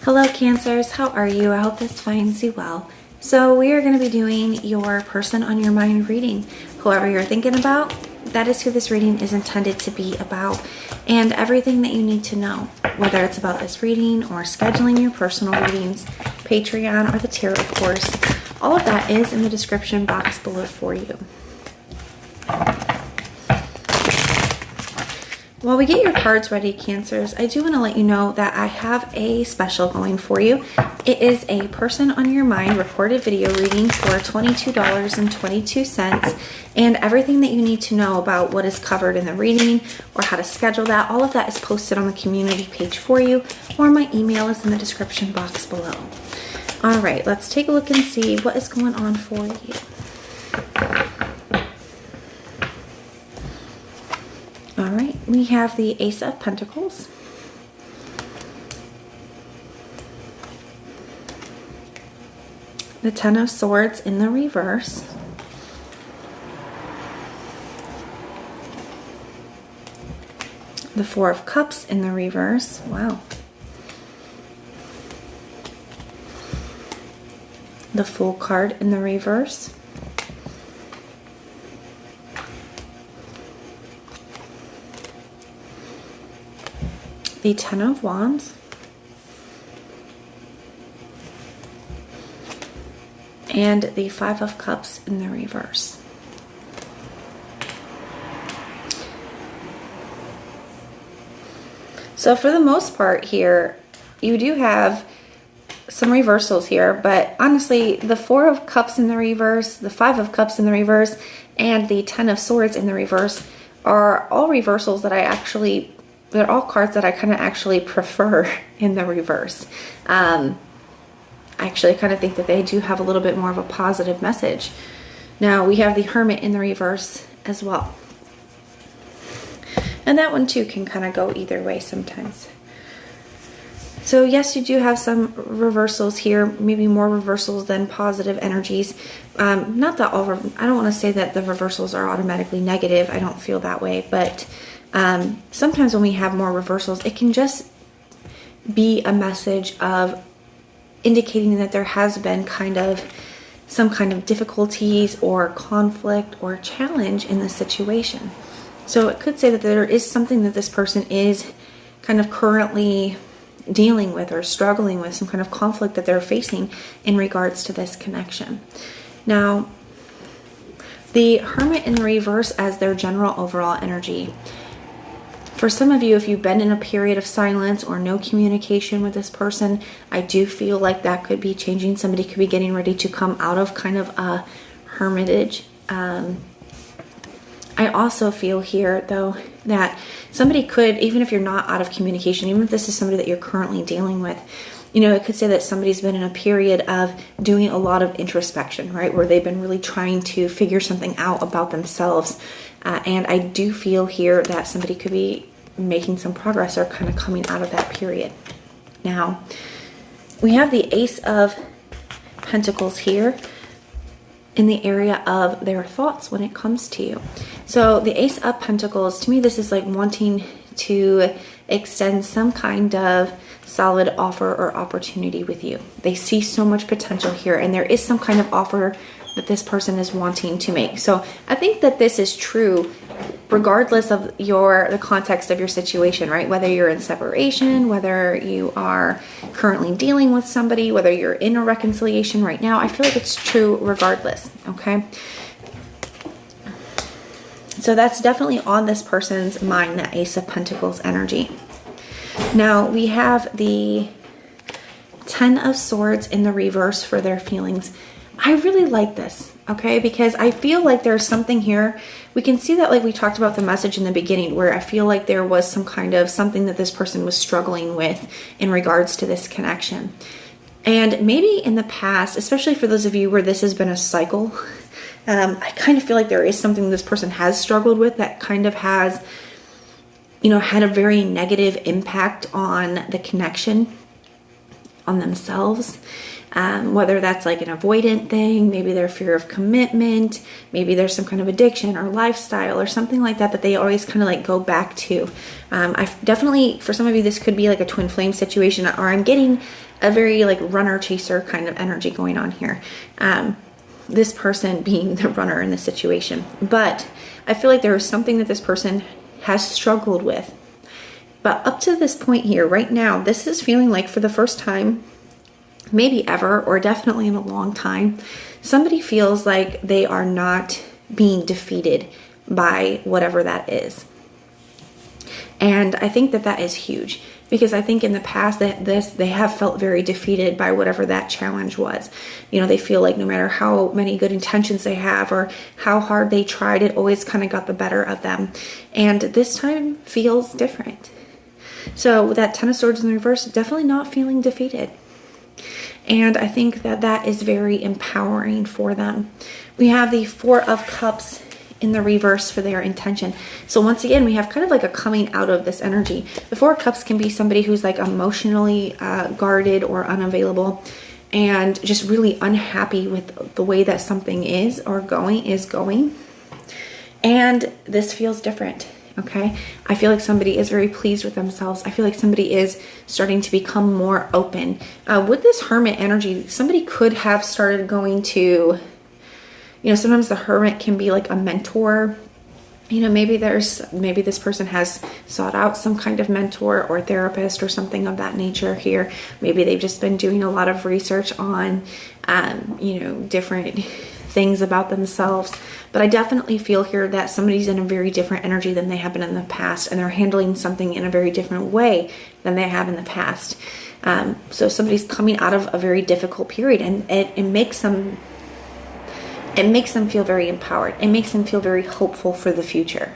Hello Cancers, how are you? I hope this finds you well. So we are going to be doing your person on your mind reading. Whoever you're thinking about, that is who this reading is intended to be about. And everything that you need to know, whether it's about this reading or scheduling your personal readings, Patreon, or the tarot course, all of that is in the description box below for you. While we get your cards ready, Cancers, I do want to let you know that I have a special going for you. It is a person on your mind recorded video reading for $22.22, and everything that you need to know about what is covered in the reading or how to schedule that, all of that is posted on the community page for you, or my email is in the description box below. All right, let's take a look and see what is going on for you. All right, we have the Ace of Pentacles, the Ten of Swords in the reverse, the Four of Cups in the reverse, wow, the Fool card in the reverse, the Ten of Wands, and the Five of Cups in the reverse. So for the most part here, you do have some reversals here, but honestly, the Four of Cups in the reverse, the Five of Cups in the reverse, and the Ten of Swords in the reverse are all reversals that they're all cards that I kind of actually prefer in the reverse. I actually kind of think that they do have a little bit more of a positive message. Now we have the Hermit in the reverse as well. And that one too can kind of go either way sometimes. So yes, you do have some reversals here, maybe more reversals than positive energies. Not that I don't want to say that the reversals are automatically negative. I don't feel that way, but sometimes when we have more reversals, it can just be a message of indicating that there has been some kind of difficulties or conflict or challenge in the situation. So it could say that there is something that this person is kind of currently dealing with or struggling with, some kind of conflict that they're facing in regards to this connection. Now, the Hermit in reverse as their general overall energy. For some of you, if you've been in a period of silence or no communication with this person, I do feel like that could be changing. Somebody could be getting ready to come out of kind of a hermitage. I also feel here, though, that somebody could, even if you're not out of communication, even if this is somebody that you're currently dealing with, you know, it could say that somebody's been in a period of doing a lot of introspection, right? Where they've been really trying to figure something out about themselves. And I do feel here that somebody could be making some progress or kind of coming out of that period. Now, we have the Ace of Pentacles here in the area of their thoughts when it comes to you. So the Ace of Pentacles, to me, this is like wanting to extend some kind of solid offer or opportunity with you. They see so much potential here, and there is some kind of offer that this person is wanting to make. So I think that this is true regardless of the context of your situation, right? Whether you're in separation, whether you are currently dealing with somebody, whether you're in a reconciliation right now, I feel like it's true regardless, okay? So that's definitely on this person's mind, that Ace of Pentacles energy. Now we have the Ten of Swords in the reverse for their feelings. I really like this, okay? Because I feel like there's something here. We can see that, like we talked about the message in the beginning, where I feel like there was some kind of something that this person was struggling with in regards to this connection. And maybe in the past, especially for those of you where this has been a cycle, I kind of feel like there is something this person has struggled with that kind of has, you know, had a very negative impact on the connection. on themselves. Whether that's like an avoidant thing, maybe their fear of commitment, maybe there's some kind of addiction or lifestyle or something like that they always kind of like go back to. I definitely, for some of you, this could be like a twin flame situation, or I'm getting a very like runner chaser kind of energy going on here. This person being the runner in this situation. But I feel like there is something that this person has struggled with. But up to this point here, right now, this is feeling like for the first time, maybe ever, or definitely in a long time, somebody feels like they are not being defeated by whatever that is. And I think that that is huge, because I think in the past that they have felt very defeated by whatever that challenge was. You know, they feel like no matter how many good intentions they have or how hard they tried, it always kind of got the better of them. And this time feels different. So with that Ten of Swords in the reverse, definitely not feeling defeated. And I think that that is very empowering for them. We have the Four of Cups in the reverse for their intention. So once again, we have kind of like a coming out of this energy. The Four of Cups can be somebody who's like emotionally guarded or unavailable and just really unhappy with the way that something is going. And this feels different. Okay, I feel like somebody is very pleased with themselves. I feel like somebody is starting to become more open. With this Hermit energy, somebody could have started going to, you know, sometimes the Hermit can be like a mentor. You know, maybe this person has sought out some kind of mentor or therapist or something of that nature here. Maybe they've just been doing a lot of research on, you know, different things about themselves. But I definitely feel here that somebody's in a very different energy than they have been in the past, and they're handling something in a very different way than they have in the past. So somebody's coming out of a very difficult period, and it makes them feel very empowered. It makes them feel very hopeful for the future.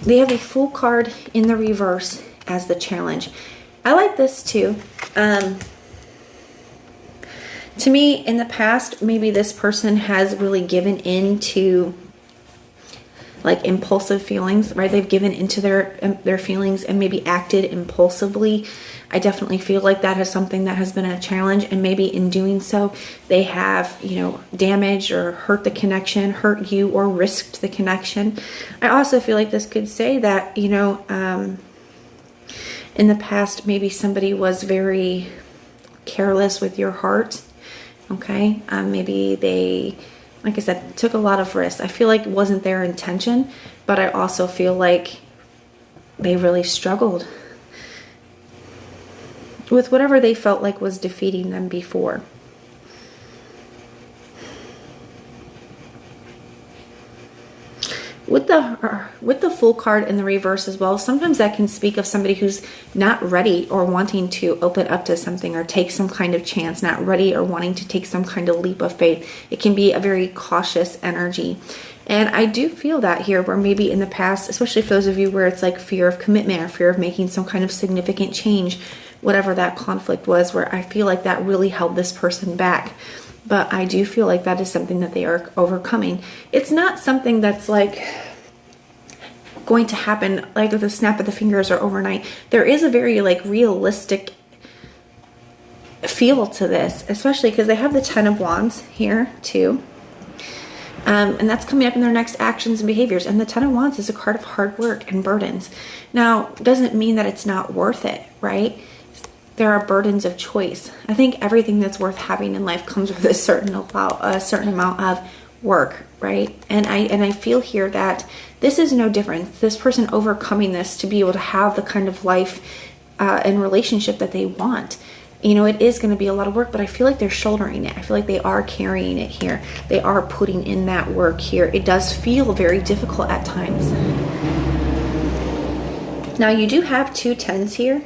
They have a Fool card in the reverse as the challenge. I like this too. To me, in the past, maybe this person has really given in to like impulsive feelings, right? They've given into their feelings and maybe acted impulsively. I definitely feel like that is something that has been a challenge, and maybe in doing so, they have, you know, damaged or hurt the connection, hurt you, or risked the connection. I also feel like this could say that, you know, in the past, maybe somebody was very careless with your heart. Okay, maybe they, like I said, took a lot of risks. I feel like it wasn't their intention, but I also feel like they really struggled with whatever they felt like was defeating them before. With the Fool card in the reverse as well, sometimes that can speak of somebody who's not ready or wanting to open up to something or take some kind of chance, not ready or wanting to take some kind of leap of faith. It can be a very cautious energy. And I do feel that here, where maybe in the past, especially for those of you where it's like fear of commitment or fear of making some kind of significant change, whatever that conflict was, where I feel like that really held this person back. But I do feel like that is something that they are overcoming. It's not something that's like going to happen like with a snap of the fingers or overnight. There is a very like realistic feel to this, especially because they have the Ten of Wands here too. And that's coming up in their next actions and behaviors. And the Ten of Wands is a card of hard work and burdens. Now, doesn't mean that it's not worth it, right? There are burdens of choice. I think everything that's worth having in life comes with a certain amount of work, right? And I feel here that this is no different. This person overcoming this to be able to have the kind of life and relationship that they want. You know, it is going to be a lot of work, but I feel like they're shouldering it. I feel like they are carrying it here. They are putting in that work here. It does feel very difficult at times. Now, you do have 2 tens here.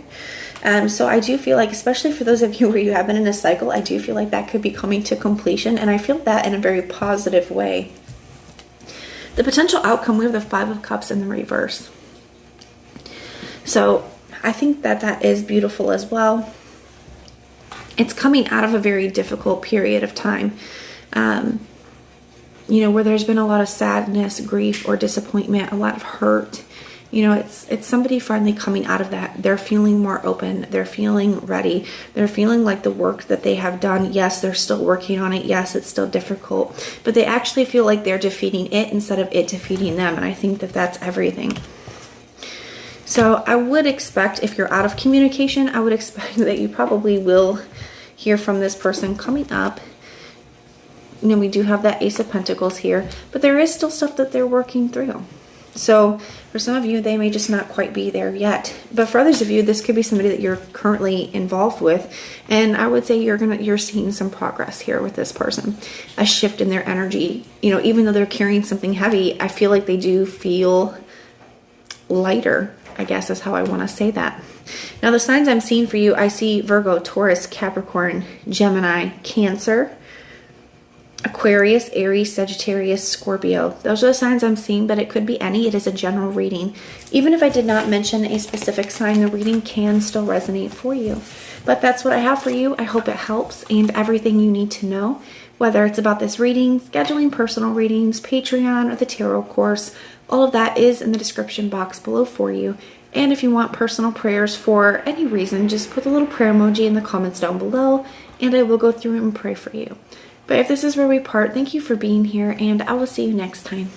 So I do feel like, especially for those of you where you have been in a cycle, I do feel like that could be coming to completion. And I feel that in a very positive way. The potential outcome, we have the 5 of Cups in the reverse. So I think that that is beautiful as well. It's coming out of a very difficult period of time, you know, where there's been a lot of sadness, grief, or disappointment, a lot of hurt. You know, it's somebody finally coming out of that. They're feeling more open. They're feeling ready. They're feeling like the work that they have done, yes, they're still working on it. Yes, it's still difficult, but they actually feel like they're defeating it instead of it defeating them. And I think that that's everything. So I would expect, if you're out of communication, I would expect that you probably will hear from this person coming up. You know, we do have that Ace of Pentacles here, but there is still stuff that they're working through. So for some of you, they may just not quite be there yet. But for others of you, this could be somebody that you're currently involved with. And I would say you're seeing some progress here with this person. A shift in their energy. You know, even though they're carrying something heavy, I feel like they do feel lighter, I guess is how I want to say that. Now the signs I'm seeing for you, I see Virgo, Taurus, Capricorn, Gemini, Cancer, Aquarius, Aries, Sagittarius, Scorpio. Those are the signs I'm seeing, but it could be any. It is a general reading. Even if I did not mention a specific sign, the reading can still resonate for you. But that's what I have for you. I hope it helps, and everything you need to know, whether it's about this reading, scheduling personal readings, Patreon, or the tarot course, all of that is in the description box below for you. And if you want personal prayers for any reason, just put the little prayer emoji in the comments down below, and I will go through and pray for you. But if this is where we part, thank you for being here, and I will see you next time.